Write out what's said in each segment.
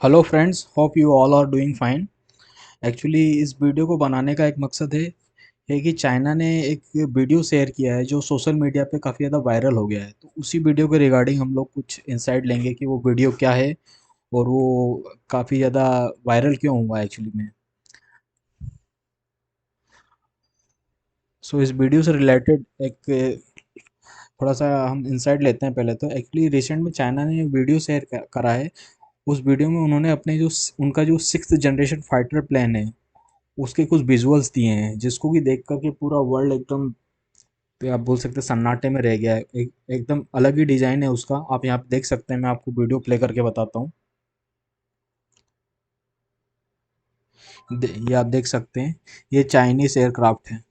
Hello friends, hope you all are doing fine. Actually इस video को बनाने का एक मकसद है कि चाइना ने एक वीडियो शेयर किया है जो सोशल मीडिया पे काफ़ी ज़्यादा वायरल हो गया है। तो उसी वीडियो के रिगार्डिंग हम लोग कुछ इंसाइट लेंगे कि वो वीडियो क्या है और वो काफ़ी ज़्यादा वायरल क्यों हुआ एक्चुअली में। सो इस वीडियो से रिलेटेड एक थोड़ा सा हम इंसाइट लेते हैं। पहले तो एक्चुअली रिसेंट में चाइना ने वीडियो शेयर करा है। उस वीडियो में उन्होंने अपने जो उनका जो सिक्स्थ जनरेशन फाइटर प्लेन है उसके कुछ विजुअल्स दिए हैं, जिसको कि देख कर के पूरा वर्ल्ड एकदम पे आप बोल सकते हैं सन्नाटे में रह गया है। एकदम अलग ही डिजाइन है उसका। आप यहाँ पे देख सकते हैं, मैं आपको वीडियो प्ले करके बताता हूँ। ये आप देख सकते हैं, ये चाइनीज एयरक्राफ्ट है।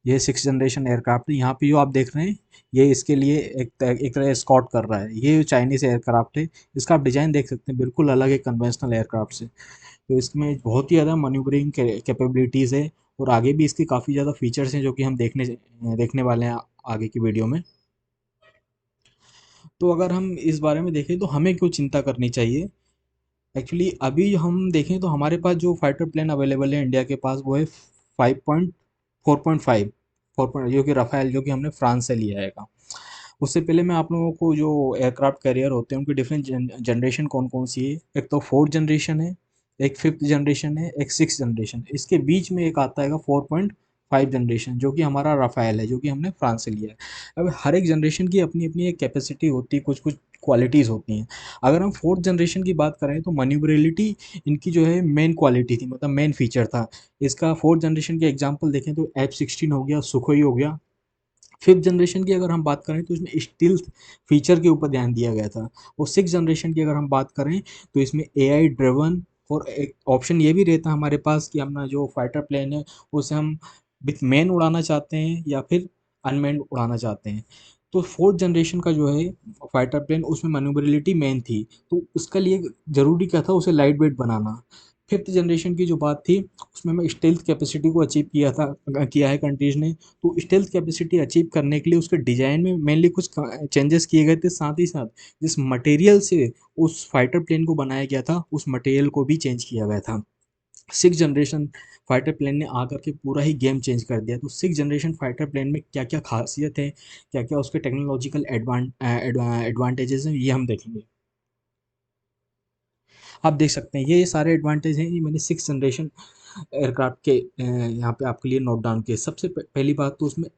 ये सिक्स जनरेशन एयरक्राफ्ट है। यहाँ पे जो आप देख रहे हैं, ये इसके लिए एक तरह स्कॉट कर रहा है। ये चाइनीज एयरक्राफ्ट है। इसका आप डिजाइन देख सकते हैं, बिल्कुल अलग है कन्वेंशनल एयरक्राफ्ट से। तो इसमें बहुत ही ज़्यादा मैन्यूवरिंग कैपेबिलिटीज़ है और आगे भी इसकी काफ़ी ज़्यादा फीचर्स हैं जो कि हम देखने वाले हैं आगे की वीडियो में। तो अगर हम इस बारे में देखें तो हमें क्यों चिंता करनी चाहिए। एक्चुअली अभी हम देखें तो हमारे पास जो फाइटर प्लेन अवेलेबल है इंडिया के पास, वो है 5.4.5 जो कि रफ़ाएल, जो कि हमने फ्रांस से लिया है का। उससे पहले मैं आप लोगों को जो एयरक्राफ्ट कैरियर होते हैं उनकी डिफरेंट जनरेशन कौन कौन सी है। एक तो फोर्थ जनरेशन है, एक फिफ्थ जनरेशन है, एक सिक्स जनरेशन। इसके बीच में एक आता है 4.5 जनरेशन, जो कि हमारा राफेल है, जो कि हमने फ्रांस से लिया है। अब हर एक जनरेशन की अपनी अपनी एक कैपेसिटी होती है, कुछ कुछ क्वालिटीज़ होती हैं। अगर हम फोर्थ जनरेशन की बात करें तो मनूवरेबिलिटी इनकी जो है मेन क्वालिटी थी, मतलब मेन फीचर था इसका। फोर्थ जनरेशन के एग्जांपल देखें तो F-16 हो गया, सुखोई हो गया। फिफ्थ जनरेशन की अगर हम बात करें तो इसमें स्टील्थ फीचर के ऊपर ध्यान दिया गया था। और सिक्स जनरेशन की अगर हम बात करें तो इसमें एआई ड्रिवन, और एक ऑप्शन ये भी रहता है हमारे पास कि अपना जो फाइटर प्लेन है उसे हम विथ मैन उड़ाना चाहते हैं या फिर अनमैन्ड उड़ाना चाहते हैं। तो फोर्थ जनरेशन का जो है फाइटर प्लेन, उसमें मैन्यूवरेबिलिटी मेन थी। तो उसके लिए ज़रूरी क्या था, उसे लाइट वेट बनाना। फिफ्थ जनरेशन की जो बात थी उसमें मैं स्टेल्थ कैपेसिटी को अचीव किया है कंट्रीज ने। तो स्टेल्थ कैपेसिटी अचीव करने के लिए उसके डिजाइन में मेनली कुछ चेंजेस किए गए थे। साथ ही साथ जिस मटेरियल से उस फाइटर प्लेन को बनाया गया था उस मटेरियल को भी चेंज किया गया था। सिक्स जनरेशन फाइटर प्लेन ने आकर के पूरा ही गेम चेंज कर दिया। तो सिक्स जनरेशन फाइटर प्लेन में क्या क्या खासियत है, क्या क्या उसके टेक्नोलॉजिकल एडवांटेजेस हैं, ये हम देखेंगे। आप देख सकते हैं ये सारे एडवांटेज हैं, ये मैंने सिक्स जनरेशन एयरक्राफ्ट के यहाँ पे आपके लिए नोट डाउन किए। सबसे पहली बात तो उसमें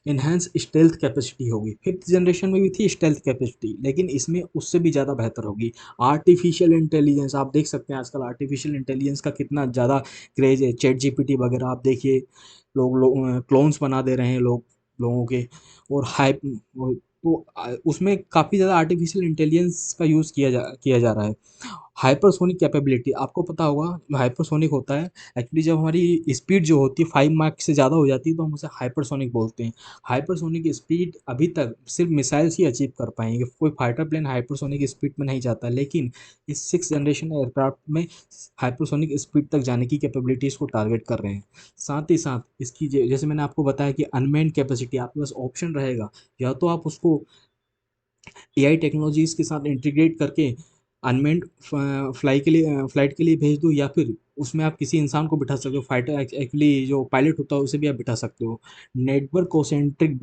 इन्हेंस स्टेल्थ कैपेसिटी होगी। फिफ्थ जनरेशन में भी थी स्टेल्थ कैपेसिटी, लेकिन इसमें उससे भी ज़्यादा बेहतर होगी। आर्टिफिशियल इंटेलिजेंस आप देख सकते हैं, आजकल आर्टिफिशियल इंटेलिजेंस का कितना ज़्यादा क्रेज है। चैट जीपीटी वगैरह आप देखिए, लोग क्लोन्स बना दे रहे हैं लोगों के। और हाइप तो उसमें काफ़ी ज़्यादा आर्टिफिशियल इंटेलिजेंस का यूज़ किया जा रहा है। हाइपरसोनिक कैपेबिलिटी आपको पता होगा, जो हाइपरसोनिक होता है, एक्चुअली जब हमारी स्पीड जो होती है 5 मार्क से ज़्यादा हो जाती है तो हम उसे हाइपरसोनिक बोलते हैं। हाइपरसोनिक स्पीड अभी तक सिर्फ मिसाइल्स ही अचीव कर पाएंगे, कोई फाइटर प्लेन हाइपरसोनिक स्पीड में नहीं जाता। लेकिन इस सिक्स जनरेशन एयरक्राफ्ट में हाइपरसोनिक स्पीड तक जाने की कैपेबिलिटीज़ को टारगेट कर रहे हैं। साथ ही साथ इसकी जैसे मैंने आपको बताया कि अनमेन्ड कैपेसिटी आपके पास ऑप्शन रहेगा, या तो आप उसको एआई टेक्नोलॉजीज के साथ इंटीग्रेट करके अनमेन्ड फ्लाइट के लिए भेज दो, या फिर उसमें आप किसी इंसान को बिठा सकते हो। फाइटर एक्चुअली जो पायलट होता है उसे भी आप बिठा सकते हो। नेटवर्क ओसेंट्रिक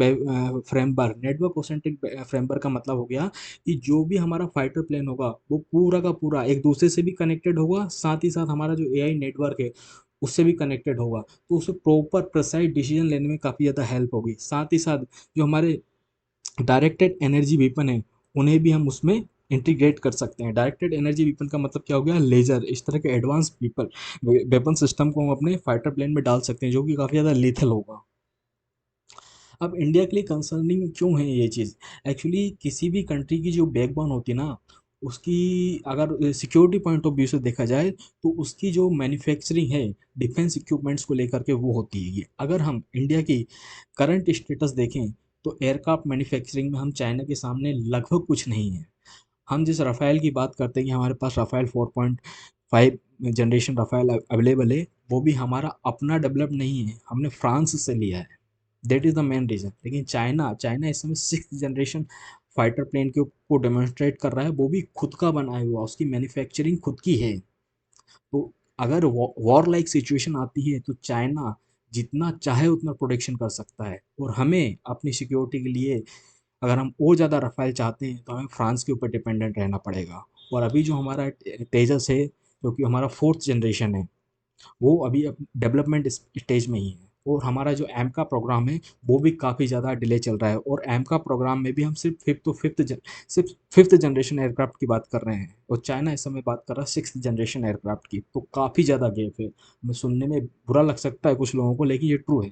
फ्रेमवर्क का मतलब हो गया कि जो भी हमारा फाइटर प्लेन होगा वो पूरा का पूरा एक दूसरे से भी कनेक्टेड होगा, साथ ही साथ हमारा जो एआई नेटवर्क है उससे भी कनेक्टेड होगा। तो उसे प्रॉपर प्रिसाइज डिसीजन लेने में काफ़ी ज़्यादा हेल्प होगी। साथ ही साथ जो हमारे डायरेक्टेड एनर्जी वेपन है उन्हें भी हम उसमें इंटीग्रेट कर सकते हैं। डायरेक्टेड एनर्जी वेपन का मतलब क्या हो गया, लेजर, इस तरह के एडवांस पीपल वेपन सिस्टम को हम अपने फाइटर प्लेन में डाल सकते हैं, जो कि काफ़ी ज़्यादा लीथल होगा। अब इंडिया के लिए कंसर्निंग क्यों है ये चीज़। एक्चुअली किसी भी कंट्री की जो बैकबोन होती है ना, उसकी अगर सिक्योरिटी पॉइंट ऑफ व्यू से देखा जाए तो उसकी जो मैन्युफैक्चरिंग है डिफेंस इक्विपमेंट्स को लेकर के वो होती है। ये अगर हम इंडिया की करंट स्टेटस देखें तो एयरक्राफ्ट मैन्युफैक्चरिंग में हम चाइना के सामने लगभग कुछ नहीं है। हम जिस रफ़ाएल की बात करते हैं कि हमारे पास रफ़ाएल 4.5 जनरेशन रफ़ाएल अवेलेबल है, वो भी हमारा अपना डेवलप नहीं है, हमने फ्रांस से लिया है। That is the main reason. लेकिन चाइना चाइना इस समय सिक्स जनरेशन फाइटर प्लेन के को डेमोन्स्ट्रेट कर रहा है, वो भी खुद का बनाया हुआ, उसकी मैन्युफैक्चरिंग खुद की है। तो अगर वॉर लाइक सिचुएशन आती है तो चाइना जितना चाहे उतना प्रोटेक्शन कर सकता है, और हमें अपनी सिक्योरिटी के लिए अगर हम और ज़्यादा रफ़ाल चाहते हैं तो हमें फ्रांस के ऊपर डिपेंडेंट रहना पड़ेगा। और अभी जो हमारा तेजस है, जो कि हमारा फोर्थ जनरेशन है, वो अभी डेवलपमेंट स्टेज में ही है। और हमारा जो एम का प्रोग्राम है वो भी काफ़ी ज़्यादा डिले चल रहा है, और एम का प्रोग्राम में भी हम सिर्फ फिफ्थ जनरेशन एयरक्राफ्ट की बात कर रहे हैं, और चाइना इस समय बात कर रहा है सिक्स्थ जनरेशन एयरक्राफ्ट की। तो काफ़ी ज़्यादा गैप है। हमें सुनने में बुरा लग सकता है कुछ लोगों को, लेकिन ये ट्रू है।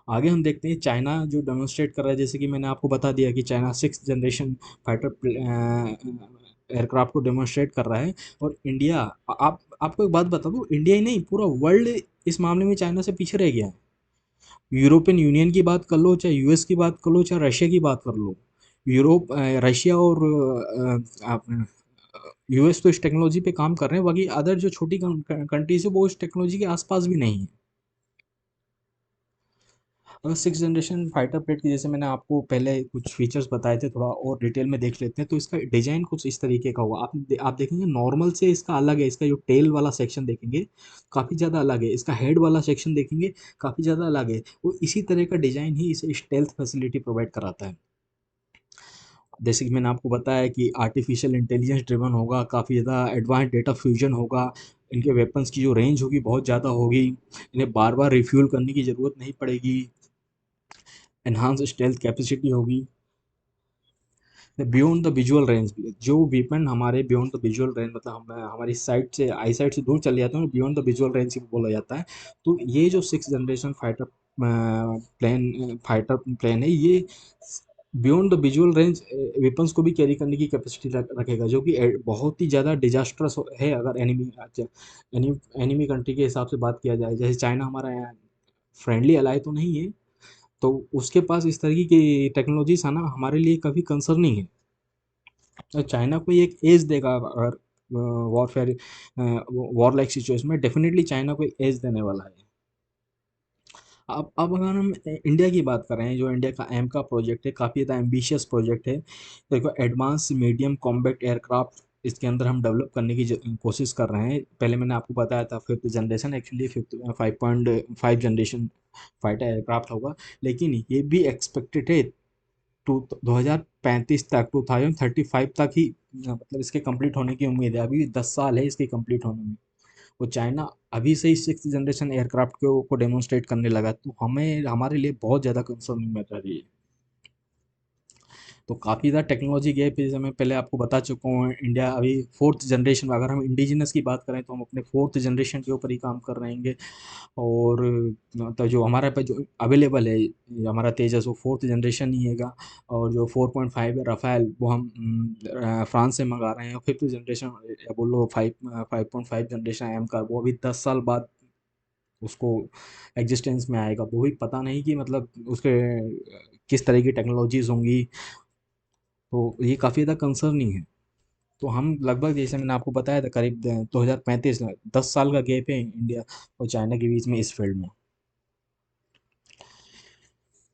आगे हम देखते हैं चाइना जो डेमोन्स्ट्रेट कर रहा है, जैसे कि मैंने आपको बता दिया कि China six generation fighter aircraft को डेमोन्स्ट्रेट कर रहा है। और इंडिया, आप आपको एक बात बता दूं, इंडिया ही नहीं पूरा वर्ल्ड इस मामले में चाइना से पीछे रह गया है। यूरोपियन यूनियन की बात कर लो, चाहे यूएस की बात कर लो, चाहे रशिया की बात कर लो, रशिया और यूएस तो इस टेक्नोलॉजी पे काम कर रहे हैं, बाकी अदर जो छोटी कंट्रीज है वो इस टेक्नोलॉजी के आसपास भी नहीं है। अगर सिक्स जनरेशन फाइटर प्लेट की, जैसे मैंने आपको पहले कुछ फीचर्स बताए थे, थोड़ा और डिटेल में देख लेते हैं। तो इसका डिजाइन कुछ इस तरीके का होगा। आप देखेंगे नॉर्मल से इसका अलग है। इसका जो टेल वाला सेक्शन देखेंगे काफ़ी ज़्यादा अलग है, इसका हेड वाला सेक्शन देखेंगे काफ़ी ज़्यादा अलग है। वो इसी तरह का डिजाइन ही इसे स्टेल्थ फैसिलिटी प्रोवाइड कराता है। जैसे कि मैंने आपको बताया कि आर्टिफिशियल इंटेलिजेंस ड्रिवन होगा, काफ़ी ज़्यादा एडवांस डेटा फ्यूजन होगा, इनके वेपन्स की जो रेंज होगी बहुत ज़्यादा होगी, इन्हें बार बार रिफ्यूल करने की ज़रूरत नहीं पड़ेगी, एनहांस स्टेल्थ कैपेसिटी होगी। बियॉन्ड द विजुअल रेंज, जो वेपन हमारे बियॉन्ड द विजुअल रेंज, मतलब हम हमारी साइट से आई साइट से दूर चले जाते हैं, बियॉन्ड द विजुअल रेंज बोला जाता है। तो ये जो सिक्स जनरेशन फाइटर प्लेन है, ये beyond the visual range weapons को भी कैरी करने की कैपेसिटी रखेगा, जो कि बहुत ही ज़्यादा डिजास्ट्रस है अगर एनिमी कंट्री के हिसाब से बात किया जाए। जैसे चाइना हमारा फ्रेंडली अलाय तो नहीं है, तो उसके पास इस तरह की टेक्नोलॉजीज आना हमारे लिए काफ़ी कंसर्निंग है। तो चाइना को ये एक एज देगा अगर वॉरफेयर वॉर लाइक सिचुएशन में, डेफिनेटली चाइना को एक एज देने वाला है। अब अगर हम इंडिया की बात कर रहे हैं, जो इंडिया का एम का प्रोजेक्ट है, काफ़ी ज़्यादा एम्बिशियस प्रोजेक्ट है। देखो एडवांस मीडियम कॉम्बैट एयरक्राफ्ट इसके अंदर हम डेवलप करने की कोशिश कर रहे हैं। पहले मैंने आपको बताया था fifth generation, actually fifth 5.5 generation fighter aircraft होगा। लेकिन ये भी एक्सपेक्टेड है 2035 तक, 2035 तक ही मतलब इसके कंप्लीट होने की उम्मीद है। अभी 10 साल है इसके कंप्लीट होने में। वो चाइना अभी से ही सिक्स जनरेशन एयरक्राफ्ट को डेमोन्स्ट्रेट करने लगा, तो हमें हमारे लिए बहुत ज़्यादा कंसर्निंग मैटर है ये। तो काफ़ी ज़्यादा टेक्नोलॉजी गैप है, जैसे मैं पहले आपको बता चुका हूँ। इंडिया अभी फोर्थ जनरेशन, अगर हम इंडिजिनस की बात करें तो हम अपने फोर्थ जनरेशन के ऊपर ही काम कर रहेंगे। और तो जो हमारे पास जो अवेलेबल है, हमारा तेजस, वो फोर्थ जनरेशन ही हैगा। और जो 4.5 है रफ़ाल, वो हम फ्रांस से मंगा रहे हैं। फिफ्थ जनरेशन या बोलो 5.5 जनरेशन एम का, वो अभी 10 साल बाद उसको एग्जिस्टेंस में आएगा। वो भी पता नहीं कि मतलब उसके किस तरह की टेक्नोलॉजीज होंगी। तो ये काफ़ी ज़्यादा कंसर्निंग है। तो हम लगभग, जैसे मैंने आपको बताया था, करीब 2035 में 10 साल का गैप है इंडिया और चाइना के बीच में इस फील्ड में।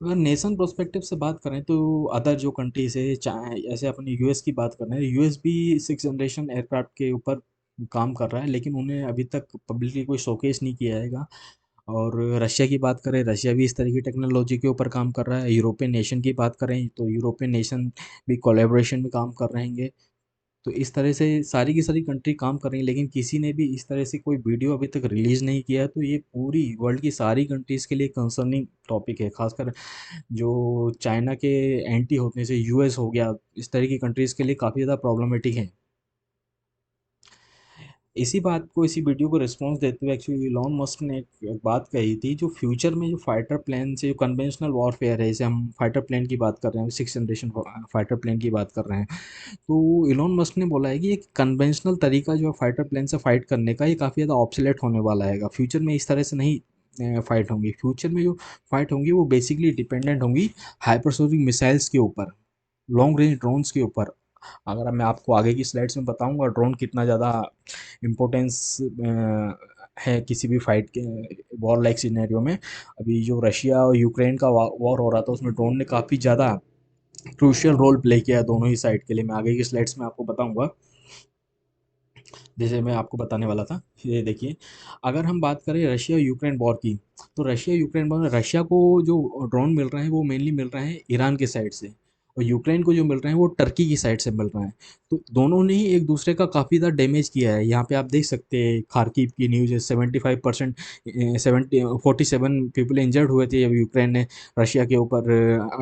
अगर नेशन प्रोस्पेक्टिव से बात करें तो अदर जो कंट्रीज है, चाहे ऐसे अपने यूएस की बात कर रहे हैं, यूएस भी सिक्स जनरेशन एयरक्राफ्ट के ऊपर काम कर रहा है, लेकिन उन्हें अभी तक पब्लिकली कोई शोकेस नहीं किया है। और रशिया की बात करें, रशिया भी इस तरह की टेक्नोलॉजी के ऊपर काम कर रहा है। यूरोपियन नेशन की बात करें तो यूरोपियन नेशन भी कोलैबोरेशन में काम कर रहेंगे। तो इस तरह से सारी की सारी कंट्री काम कर रही है, लेकिन किसी ने भी इस तरह से कोई वीडियो अभी तक रिलीज़ नहीं किया है। तो ये पूरी वर्ल्ड की सारी कंट्रीज़ के लिए कंसर्निंग टॉपिक है, खासकर जो चाइना के एंटी होने से यूएस हो गया, इस तरह की कंट्रीज़ के लिए काफ़ी ज़्यादा प्रॉब्लमेटिक है। इसी बात को, इसी वीडियो को रिस्पॉन्स देते हुए एक्चुअली इलॉन मस्क ने एक बात कही थी, जो फ्यूचर में जो फाइटर प्लेन से जो कन्वेंशनल वॉरफेयर है, जैसे हम फाइटर प्लेन की बात कर रहे हैं, सिक्स जनरेशन फाइटर प्लेन की बात कर रहे हैं, तो इलॉन मस्क ने बोला है कि एक कन्वेंशनल तरीका जो है फाइटर प्लेन से फाइट करने का, ये काफ़ी ज़्यादा ऑब्सोलेट होने वाला है। फ्यूचर में इस तरह से नहीं फाइट होंगी। फ्यूचर में जो फाइट होंगी वो बेसिकली डिपेंडेंट होंगी हाइपरसोनिक मिसाइल्स के ऊपर, लॉन्ग रेंज ड्रोन्स के ऊपर। अगर मैं आपको आगे की स्लाइड्स में बताऊंगा ड्रोन कितना ज़्यादा इम्पोर्टेंस है किसी भी फाइट के वॉर लाइक सिनेरियो में। अभी जो रशिया और यूक्रेन का वॉर हो रहा था, उसमें ड्रोन ने काफ़ी ज़्यादा क्रूशियल रोल प्ले किया है दोनों ही साइड के लिए। मैं आगे की स्लाइड्स में आपको बताऊंगा। जैसे मैं आपको बताने वाला था, ये देखिए, अगर हम बात करें रशिया यूक्रेन वॉर की, तो रशिया यूक्रेन वॉर में रशिया को जो ड्रोन मिल रहे हैं वो मेनली मिल रहे हैं ईरान के साइड से, और यूक्रेन को जो मिल रहे हैं वो टर्की की साइड से मिल रहे हैं। तो दोनों ने ही एक दूसरे का काफ़ी ज़्यादा डैमेज किया है। यहाँ पे आप देख सकते हैं खारकीव की न्यूज़ है, 75%, 47 पीपल इंजर्ड हुए थे जब यूक्रेन ने रशिया के ऊपर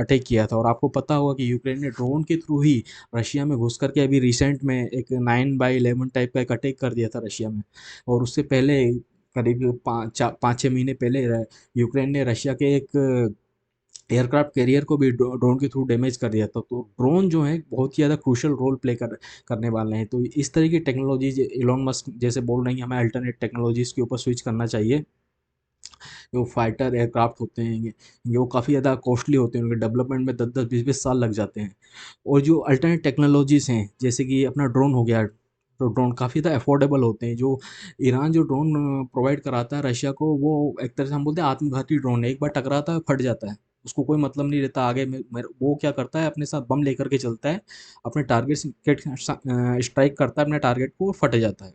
अटैक किया था। और आपको पता होगा कि यूक्रेन ने ड्रोन के थ्रू ही रशिया में घुस करके अभी रिसेंट में एक 9/11 टाइप का एक अटैक कर दिया था रशिया में। और उससे पहले करीब 5-6 महीने पहले यूक्रेन ने रशिया के एक एयरक्राफ्ट कैरियर को भी ड्रोन के थ्रू डैमेज कर दिया था। तो ड्रोन जो है बहुत ही ज़्यादा क्रूशल रोल प्ले करने वाले हैं। तो इस तरह की टेक्नोलॉजीज इलॉन मस्क जैसे बोल रहे हैं कि हमें अल्टरनेट टेक्नोलॉजीज के ऊपर स्विच करना चाहिए। जो फाइटर एयरक्राफ्ट होते हैं ये वो काफ़ी ज़्यादा कॉस्टली होते हैं, उनके डेवलपमेंट में 10-10 20-20 साल लग जाते हैं। और जो अल्टरनेट टेक्नोलॉजीज़ हैं जैसे कि अपना ड्रोन हो गया, तो ड्रोन काफ़ी ज़्यादा अफोर्डेबल होते हैं। जो ईरान जो ड्रोन प्रोवाइड कराता है रशिया को, वो एक तरह से हम बोलते हैं आत्मघाती ड्रोन है। एक बार टकराता है फट जाता है, उसको कोई मतलब नहीं रहता आगे में। वो क्या करता है, अपने साथ बम लेकर के चलता है, अपने टारगेट स्ट्राइक करता है अपने टारगेट को, और फट जाता है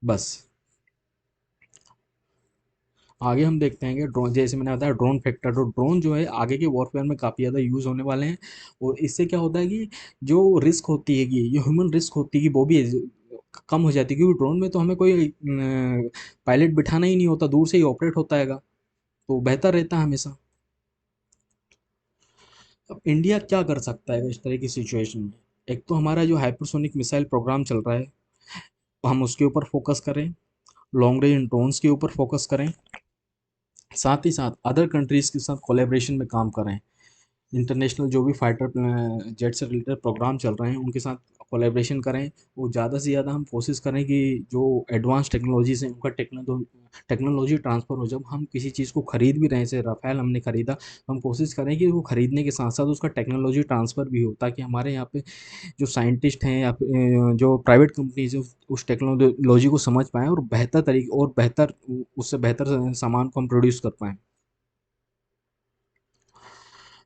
बस। आगे हम देखते हैं कि ड्रोन, जैसे मैंने बताया ड्रोन फैक्टर, तो ड्रोन जो है आगे के वॉरफेयर में काफ़ी ज़्यादा यूज़ होने वाले हैं। और इससे क्या होता है कि जो रिस्क होती है कि जो ह्यूमन रिस्क होती है कि वो भी कम हो जाती है, क्योंकि ड्रोन में तो हमें कोई पायलट बिठाना ही नहीं होता, दूर से ही ऑपरेट होता हैगा, तो बेहतर रहता है हमेशा। अब इंडिया क्या कर सकता है इस तरह की सिचुएशन में? एक तो हमारा जो हाइपरसोनिक मिसाइल प्रोग्राम चल रहा है, हम उसके ऊपर फोकस करें, लॉन्ग रेंज ड्रोन्स के ऊपर फोकस करें, साथ ही साथ अदर कंट्रीज़ के साथ कोलैबोरेशन में काम करें। इंटरनेशनल जो भी फाइटर जेट से रिलेटेड प्रोग्राम चल रहे हैं उनके साथ कोलैबोरेशन करें। वो ज़्यादा से ज़्यादा हम कोशिश करें कि जो एडवांस टेक्नोलॉजीज़ हैं उनका टेक्नोलॉजी ट्रांसफ़र हो। जब हम किसी चीज़ को खरीद भी रहे हैं, जैसे राफ़ेल हमने खरीदा, तो हम कोशिश करें कि वो खरीदने के साथ साथ उसका टेक्नोलॉजी ट्रांसफ़र भी हो, ताकि हमारे यहाँ पे जो साइंटिस्ट हैं या जो प्राइवेट कंपनीज़ हैं उस टेक्नोलॉजी को समझ पाएँ, और बेहतर तरीके और बेहतर उससे बेहतर सामान को हम प्रोड्यूस कर पाएँ।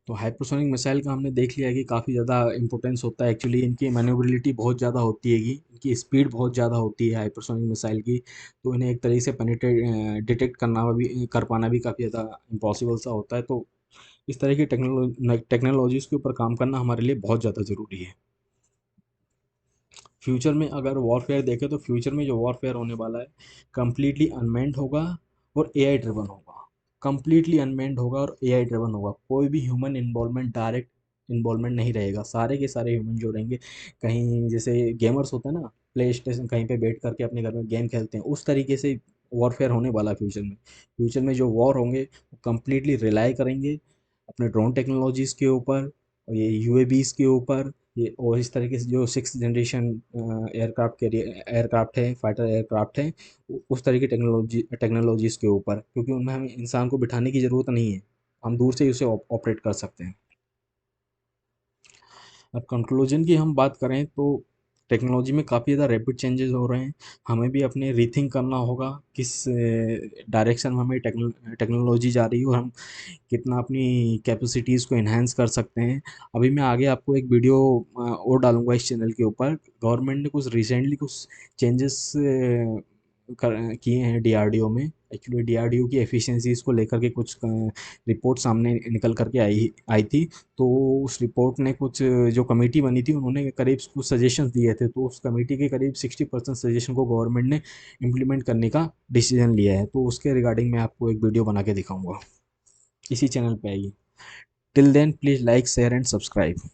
तो हाइपरसोनिक मिसाइल का हमने देख लिया है कि काफ़ी ज़्यादा इंपॉर्टेंस होता है। एक्चुअली इनकी मैन्योरेबिलिटी बहुत ज़्यादा होती हैगी, इनकी स्पीड बहुत ज़्यादा होती है हाइपरसोनिक मिसाइल की। तो इन्हें एक तरीके से पेनिट्रेट डिटेक्ट करना भी कर पाना भी काफ़ी ज़्यादा इम्पॉसिबल सा होता है। तो इस तरह की टेक्नोलॉजीज़ के ऊपर काम करना हमारे लिए बहुत ज़्यादा ज़रूरी है। फ्यूचर में अगर वॉरफेयर देखें तो फ्यूचर में जो वॉरफेयर होने वाला है कंप्लीटली अनमैन्ड होगा और एआई ड्रिवन होगा। कंप्लीटली अनमैन्ड होगा और एआई ड्रिवन होगा। कोई भी ह्यूमन इन्वॉल्वमेंट, डायरेक्ट इन्वॉल्वमेंट नहीं रहेगा। सारे के सारे ह्यूमन जो रहेंगे, कहीं जैसे गेमर्स होते हैं ना, प्ले स्टेशन कहीं पे बैठ करके अपने घर में गेम खेलते हैं, उस तरीके से वॉरफेयर होने वाला है फ्यूचर में। फ्यूचर में जो वॉर होंगे वो कंप्लीटली रिलाई करेंगे अपने ड्रोन टेक्नोलॉजीज़ के ऊपर, और ये यूएवीज़ के ऊपर, ये और इस तरीके से जो 6th जनरेशन एयरक्राफ्ट है, फाइटर एयरक्राफ्ट है, उस तरह की टेक्नोलॉजीज़ के ऊपर, क्योंकि उनमें हमें इंसान को बिठाने की ज़रूरत नहीं है, हम दूर से ही उसे ऑपरेट कर सकते हैं। अब कंक्लूजन की हम बात करें तो टेक्नोलॉजी में काफ़ी ज़्यादा रैपिड चेंजेस हो रहे हैं। हमें भी अपने रीथिंक करना होगा किस डायरेक्शन में हमें टेक्नोलॉजी जा रही है, और हम कितना अपनी कैपेसिटीज़ को एनहांस कर सकते हैं। अभी मैं आगे आपको एक वीडियो और डालूँगा इस चैनल के ऊपर। गवर्नमेंट ने कुछ रिसेंटली कुछ चेंजेस किए हैं डीआरडीओ में। एक्चुअली डीआरडीओ की एफिशिएंसीज़ को लेकर के कुछ रिपोर्ट सामने निकल कर के आई आई थी। तो उस रिपोर्ट ने कुछ जो कमेटी बनी थी उन्होंने करीब कुछ सजेशंस दिए थे। तो उस कमेटी के करीब 60% सजेशन को गवर्नमेंट ने इम्प्लीमेंट करने का डिसीजन लिया है। तो उसके रिगार्डिंग मैं आपको एक वीडियो बना के दिखाऊँगा, इसी चैनल पे आएगी। Till then please like share and subscribe.